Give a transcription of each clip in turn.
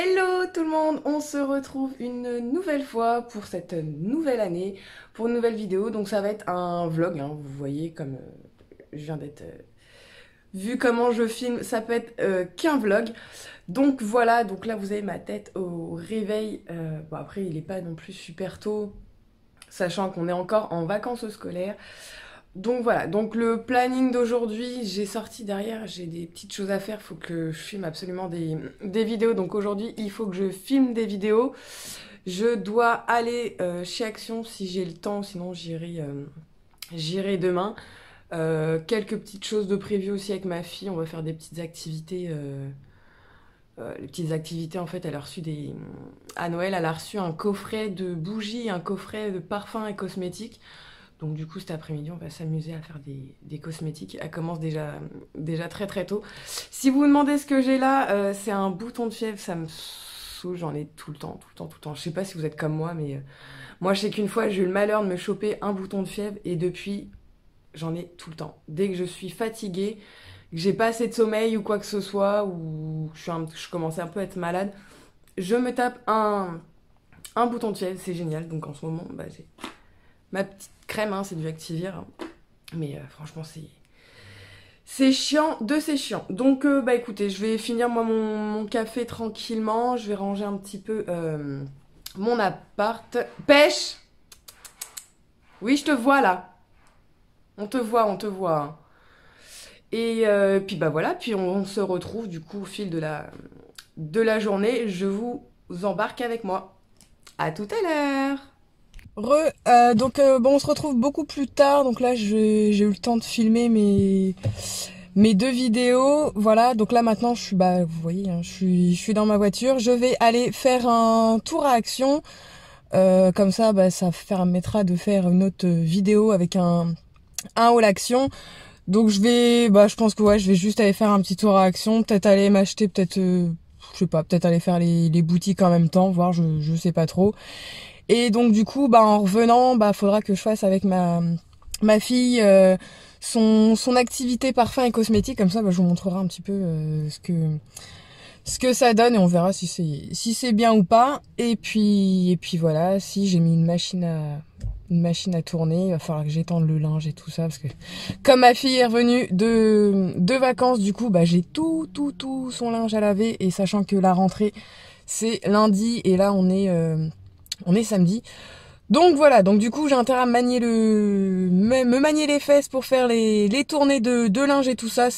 Hello tout le monde, on se retrouve une nouvelle fois pour cette nouvelle année, pour une nouvelle vidéo. Donc ça va être un vlog, hein, vous voyez comme je viens d'être... vu comment je filme, ça peut être qu'un vlog. Donc voilà, donc là vous avez ma tête au réveil. Bon après il est pas non plus super tôt, sachant qu'on est encore en vacances scolaires. Donc voilà, donc le planning d'aujourd'hui, j'ai sorti derrière, j'ai des petites choses à faire, faut que je filme absolument des vidéos. Donc aujourd'hui, il faut que je filme des vidéos. Je dois aller chez Action si j'ai le temps, sinon j'irai demain. Quelques petites choses de prévues aussi avec ma fille, on va faire des petites activités. Les petites activités, en fait, elle a reçu à Noël, elle a reçu un coffret de bougies, un coffret de parfums et cosmétiques. Donc du coup cet après-midi on va s'amuser à faire des cosmétiques. Elle commence déjà très très tôt. Si vous vous demandez ce que j'ai là, c'est un bouton de fièvre, ça me saoule, j'en ai tout le temps. Je sais pas si vous êtes comme moi, mais moi je sais qu'une fois j'ai eu le malheur de me choper un bouton de fièvre et depuis j'en ai tout le temps. Dès que je suis fatiguée, que j'ai pas assez de sommeil ou quoi que ce soit, ou je commence un peu à être malade, je me tape un bouton de fièvre, c'est génial. Donc en ce moment, bah, j'ai ma petite crème, hein, c'est du Activir. Hein. Mais franchement, c'est chiant c'est chiant. Donc, bah écoutez, je vais finir moi mon café tranquillement. Je vais ranger un petit peu mon appart. Pêche! Oui, je te vois là. On te voit, on te voit. Hein. Et puis bah voilà, puis on se retrouve du coup au fil de la journée. Je vous embarque avec moi. À tout à l'heure! Bon, on se retrouve beaucoup plus tard. Donc là, j'ai eu le temps de filmer mes deux vidéos. Voilà. Donc là, maintenant, vous voyez, hein, je suis dans ma voiture. Je vais aller faire un tour à Action. Comme ça, bah, ça permettra de faire une autre vidéo avec un haul Action. Donc je pense que ouais, je vais juste aller faire un petit tour à Action. Peut-être aller m'acheter, je sais pas, peut-être aller faire les boutiques en même temps, voir, je sais pas trop. Et donc du coup, bah en revenant, bah faudra que je fasse avec ma fille son activité parfum et cosmétique. Comme ça, bah, je vous montrerai un petit peu ce que ça donne et on verra si c'est bien ou pas. Et puis voilà, si j'ai mis une machine à tourner, il va falloir que j'étende le linge et tout ça parce que comme ma fille est revenue de vacances, du coup, bah j'ai tout son linge à laver et sachant que la rentrée c'est lundi et là on est samedi. Donc voilà, donc du coup j'ai intérêt à me manier les fesses pour faire les tournées de linge et tout ça.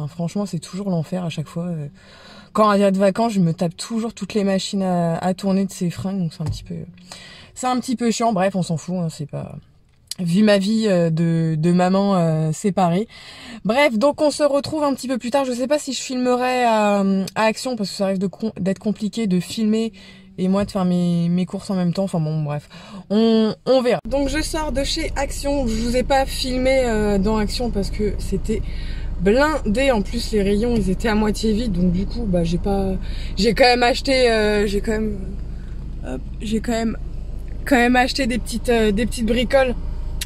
Franchement c'est toujours l'enfer à chaque fois. Quand il y a de vacances, je me tape toujours toutes les machines à tourner de ces fringues, donc c'est un petit peu chiant. Bref, on s'en fout, hein, c'est pas... Vu ma vie de maman séparée. Bref, donc on se retrouve un petit peu plus tard. Je sais pas si je filmerai à Action parce que ça risque d'être compliqué de filmer et moi de faire mes courses en même temps. Enfin bon, bref, on verra. Donc je sors de chez Action. Je vous ai pas filmé dans Action parce que c'était blindé. En plus les rayons ils étaient à moitié vides. Donc du coup bah j'ai quand même acheté quand même acheté des petites bricoles.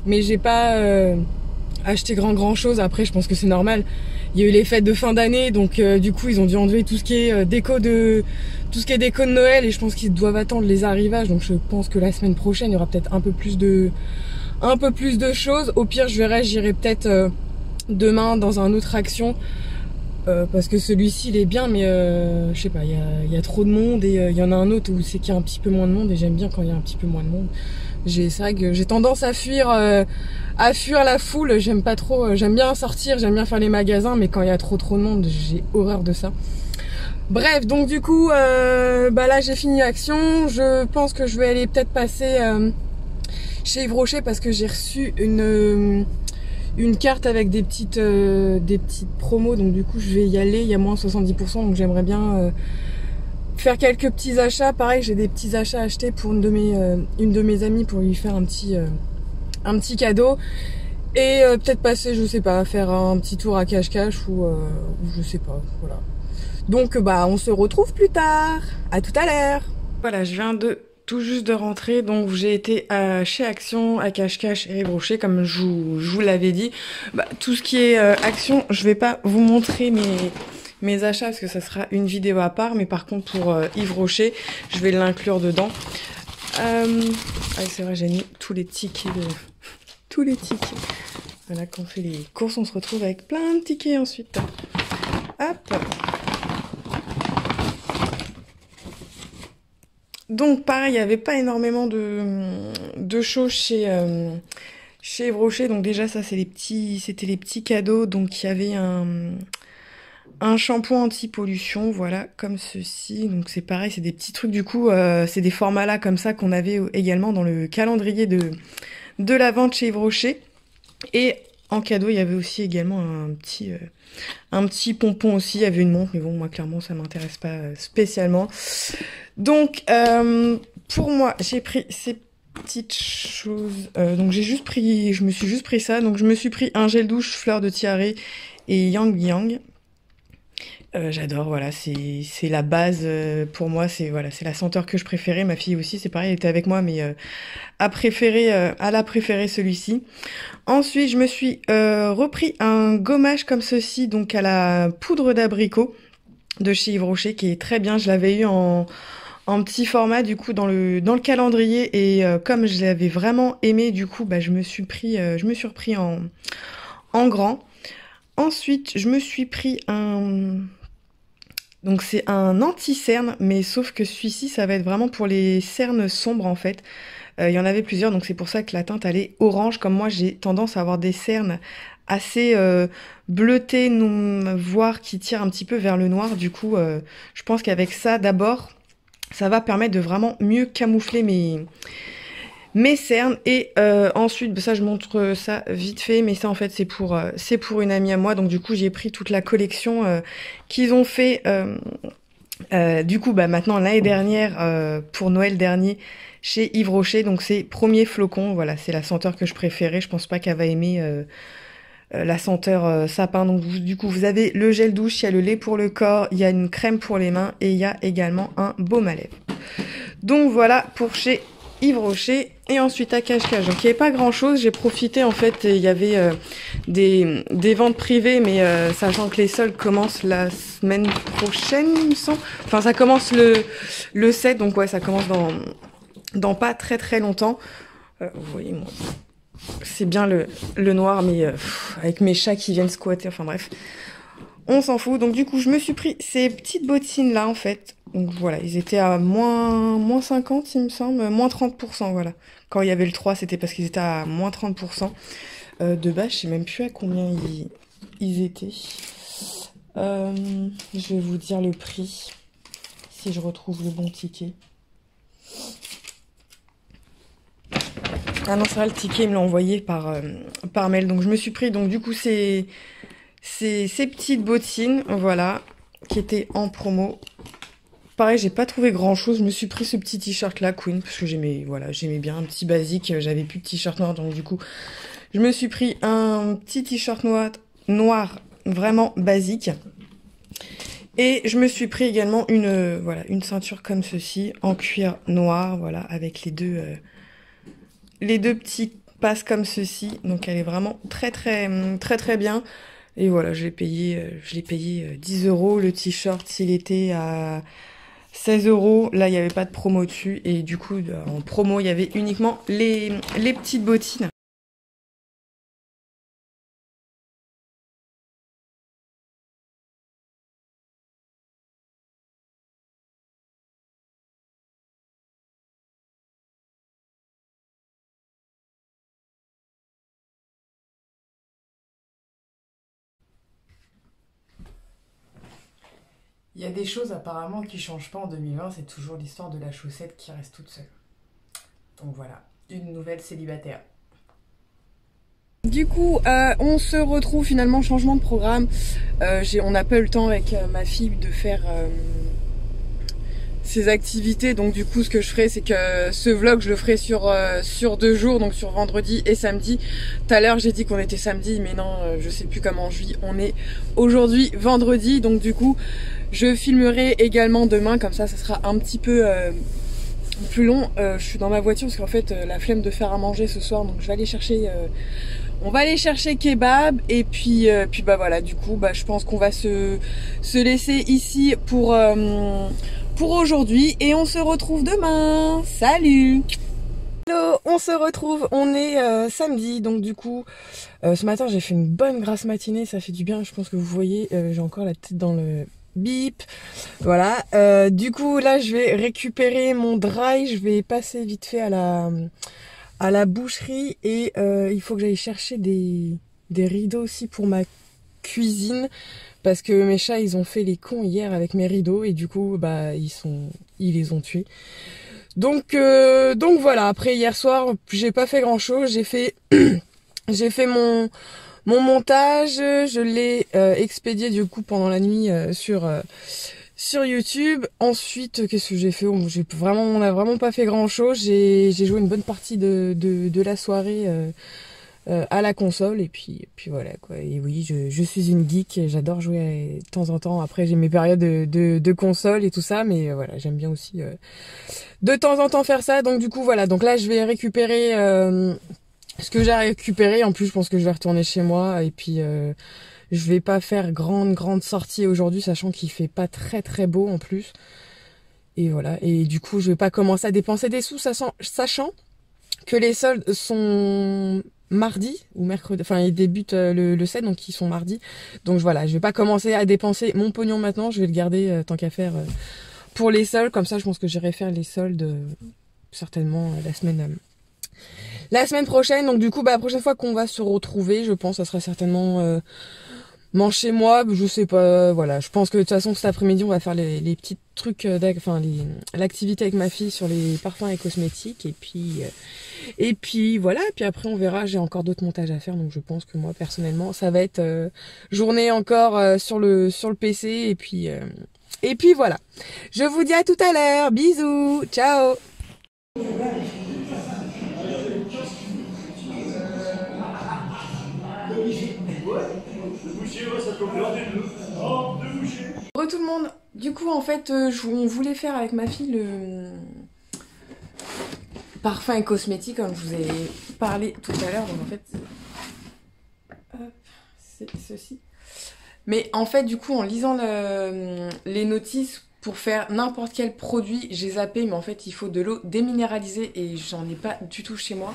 Mais j'ai pas acheté grand chose. Après je pense que c'est normal. Il y a eu les fêtes de fin d'année, donc du coup ils ont dû enlever tout ce qui est déco de Noël et je pense qu'ils doivent attendre les arrivages. Donc je pense que la semaine prochaine il y aura peut-être un peu plus de choses. Au pire j'irai peut-être demain dans un autre Action parce que celui-ci il est bien, mais je sais pas, il y a trop de monde et il y en a un autre où c'est qu'il y a un petit peu moins de monde et j'aime bien quand il y a un petit peu moins de monde. C'est vrai que j'ai tendance à fuir la foule. J'aime pas trop. J'aime bien sortir, j'aime bien faire les magasins, mais quand il y a trop de monde, j'ai horreur de ça. Bref, donc du coup, bah là j'ai fini Action. Je pense que je vais aller peut-être passer chez Yves Rocher parce que j'ai reçu une carte avec des petites promos. Donc du coup, je vais y aller. Il y a moins 70%, donc j'aimerais bien faire quelques petits achats. Pareil, j'ai des petits achats à acheter pour une de mes amies pour lui faire un petit cadeau. Et peut-être passer, je sais pas, faire un petit tour à cache-cache ou je sais pas, voilà. Donc bah on se retrouve plus tard. À tout à l'heure. Voilà, je viens tout juste de rentrer, donc j'ai été chez Action, à cache-cache et Rocher, comme je vous l'avais dit. Bah, tout ce qui est Action, je vais pas vous montrer mes achats parce que ça sera une vidéo à part. Mais par contre pour Yves Rocher, je vais l'inclure dedans. Ah, c'est vrai, j'ai mis tous les tickets tous les tickets. Voilà, quand on fait les courses, on se retrouve avec plein de tickets ensuite. Hop. Donc pareil, il n'y avait pas énormément de choses chez Yves Rocher. Donc déjà ça c'était les petits cadeaux. Donc il y avait un shampoing anti-pollution, voilà, comme ceci. Donc c'est pareil, c'est des petits trucs du coup, c'est des formats là comme ça qu'on avait également dans le calendrier de la vente chez Yves Rocher. Et en cadeau, il y avait aussi également un petit pompon aussi. Il y avait une montre, mais bon, moi clairement ça m'intéresse pas spécialement. Donc pour moi, j'ai pris ces petites choses. Donc je me suis juste pris ça. Donc je me suis pris un gel douche fleur de tiare et Yang Yang. J'adore, voilà, c'est la base pour moi, c'est voilà, c'est la senteur que je préférais. Ma fille aussi, c'est pareil, elle était avec moi, mais elle a préféré celui-ci. Ensuite, je me suis repris un gommage comme ceci, donc à la poudre d'abricot de chez Yves Rocher, qui est très bien. Je l'avais eu en petit format du coup dans le calendrier et comme je l'avais vraiment aimé, du coup, bah je me suis repris en grand. Ensuite, je me suis pris donc c'est un anti-cerne, mais sauf que celui-ci, ça va être vraiment pour les cernes sombres en fait. Il y en avait plusieurs, donc c'est pour ça que la teinte elle est orange. Comme moi, j'ai tendance à avoir des cernes assez bleutées, voire qui tirent un petit peu vers le noir. Du coup, je pense qu'avec ça, d'abord, ça va permettre de vraiment mieux camoufler mes cernes. Et ensuite, ça je montre ça vite fait, mais ça en fait c'est pour une amie à moi. Donc du coup j'ai pris toute la collection qu'ils ont fait du coup bah maintenant l'année dernière pour Noël dernier chez Yves Rocher. Donc c'est Premier Flocon, voilà, c'est la senteur que je préférais. Je pense pas qu'elle va aimer la senteur sapin. Donc du coup vous avez le gel douche, il y a le lait pour le corps, il y a une crème pour les mains et il y a également un baume à lèvres. Donc voilà pour chez Yves Rocher. Et ensuite à cache-cache, donc il n'y avait pas grand chose, j'ai profité en fait, il y avait des ventes privées, mais sachant que les soldes commencent la semaine prochaine il me semble, enfin ça commence le 7, donc ouais ça commence dans pas très longtemps. Vous voyez moi, c'est bien le noir, mais avec mes chats qui viennent squatter, enfin bref, on s'en fout. Donc du coup je me suis pris ces petites bottines là en fait. Donc voilà, ils étaient à moins 50 il me semble, moins 30%, voilà. Quand il y avait le 3, c'était parce qu'ils étaient à moins 30%. De base, je sais même plus à combien ils étaient. Je vais vous dire le prix, si je retrouve le bon ticket. Ah non, c'est vrai, le ticket, ils me l'a envoyé par mail. Donc je me suis pris, donc du coup, ces petites bottines, voilà, qui étaient en promo. Pareil, j'ai pas trouvé grand chose. Je me suis pris ce petit t-shirt là, Queen, parce que j'aimais bien un petit basique. J'avais plus de t-shirt noir, donc du coup, je me suis pris un petit t-shirt noir vraiment basique. Et je me suis pris également une ceinture comme ceci, en cuir noir, voilà, avec les deux petits passes comme ceci. Donc elle est vraiment très bien. Et voilà, je l'ai payé 10 €. Le t-shirt, il était à 16 €. Là, il n'y avait pas de promo dessus. Et du coup, en promo, il y avait uniquement les petites bottines. Il y a des choses apparemment qui changent pas en 2020, c'est toujours l'histoire de la chaussette qui reste toute seule. Donc voilà, une nouvelle célibataire. Du coup, on se retrouve finalement, changement de programme. On n'a pas eu le temps avec ma fille de faire ses activités. Donc du coup, ce que je ferai, c'est que ce vlog, je le ferai sur 2 jours, donc sur vendredi et samedi. Tout à l'heure, j'ai dit qu'on était samedi, mais non, je sais plus comment je vis. On est aujourd'hui vendredi, donc du coup, je filmerai également demain, comme ça sera un petit peu plus long. Je suis dans ma voiture parce qu'en fait, la flemme de faire à manger ce soir, donc je vais aller chercher On va aller chercher kebab et puis bah voilà, du coup bah je pense qu'on va se laisser ici pour aujourd'hui et on se retrouve demain. Salut! Hello, on se retrouve, on est samedi, donc du coup ce matin j'ai fait une bonne grasse matinée, ça fait du bien, je pense que vous voyez, j'ai encore la tête dans le bip, voilà, du coup là je vais récupérer mon dry, je vais passer vite fait à la boucherie et il faut que j'aille chercher des rideaux aussi pour ma cuisine parce que mes chats ils ont fait les cons hier avec mes rideaux et du coup bah ils les ont tués. Donc voilà, après hier soir, j'ai pas fait grand chose, j'ai fait mon montage, je l'ai expédié du coup pendant la nuit sur YouTube. Ensuite, qu'est-ce que j'ai fait? On a vraiment pas fait grand chose. J'ai joué une bonne partie de la soirée à la console et puis voilà quoi. Et oui, je suis une geek, j'adore jouer de temps en temps. Après j'ai mes périodes de console et tout ça, mais voilà, j'aime bien aussi de temps en temps faire ça. Donc du coup voilà, donc là je vais récupérer ce que j'ai récupéré. En plus je pense que je vais retourner chez moi et puis je vais pas faire grande sortie aujourd'hui, sachant qu'il fait pas très beau en plus. Et voilà, et du coup je vais pas commencer à dépenser des sous sachant que les soldes sont mardi ou mercredi, enfin ils débutent le 7, donc ils sont mardi. Donc voilà, je vais pas commencer à dépenser mon pognon maintenant, je vais le garder tant qu'à faire pour les soldes. Comme ça je pense que j'irai faire les soldes certainement la semaine prochaine. Donc du coup bah la prochaine fois qu'on va se retrouver, je pense ça sera certainement chez moi, je sais pas, voilà, je pense que de toute façon cet après-midi on va faire les petits trucs, l'activité avec ma fille sur les parfums et cosmétiques et puis voilà, et puis après on verra, j'ai encore d'autres montages à faire, donc je pense que moi personnellement ça va être journée encore sur le PC et puis voilà. Je vous dis à tout à l'heure, bisous, ciao. Re tout le monde, du coup en fait on voulait faire avec ma fille le parfum et cosmétique comme je vous ai parlé tout à l'heure, donc en fait c'est ceci. Mais en fait du coup en lisant les notices pour faire n'importe quel produit, j'ai zappé, mais en fait il faut de l'eau déminéralisée et j'en ai pas du tout chez moi.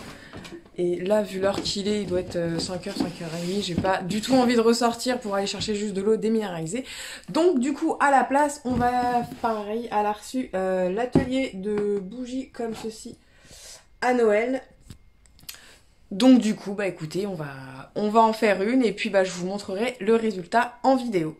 Et là, vu l'heure qu'il est, il doit être 5h, 5h30, j'ai pas du tout envie de ressortir pour aller chercher juste de l'eau déminéralisée. Donc du coup, à la place, on va, pareil, elle a reçu l'atelier de bougies comme ceci à Noël. Donc du coup, bah écoutez, on va en faire une et puis bah je vous montrerai le résultat en vidéo.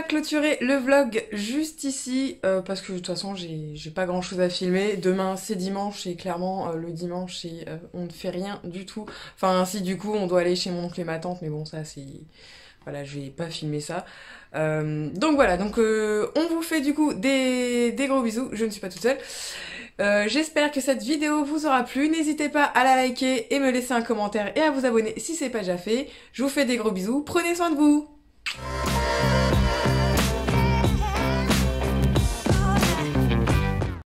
Clôturer le vlog juste ici parce que de toute façon j'ai pas grand chose à filmer. Demain c'est dimanche et clairement le dimanche on ne fait rien du tout. Enfin si, du coup on doit aller chez mon oncle et ma tante, mais bon ça c'est... Voilà, je vais pas filmer ça. Donc voilà, donc on vous fait du coup des gros bisous. Je ne suis pas toute seule. J'espère que cette vidéo vous aura plu. N'hésitez pas à la liker et me laisser un commentaire et à vous abonner si c'est pas déjà fait. Je vous fais des gros bisous. Prenez soin de vous.